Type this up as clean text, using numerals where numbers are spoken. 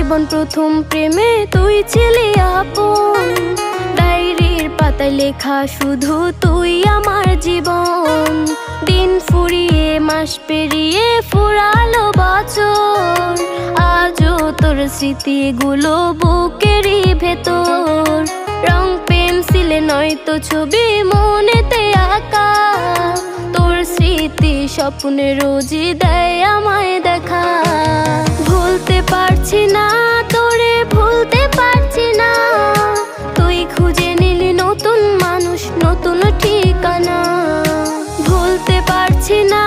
জীবন প্রথম প্রেমে তুই ছিলি আপন। ডায়েরির পাতায় লেখা শুধু তুই আমার জীবন। দিন ফুরিয়ে মাস পেরিয়ে ফুরালো বছর, আজও তোর স্মৃতিগুলো বুকেরই ভেতর। রং পেন্সিলে নয়তো ছবি মনেতে আঁকা, তোর স্মৃতি স্বপ্নে রোজই দেয় আমায় দেখা। ভুলতে পারছি না তোরে, ভুলতে পারছি না, তুই খুঁজে নিলি নতুন মানুষ, নতুন ঠিকানা। ভুলতে পারছি না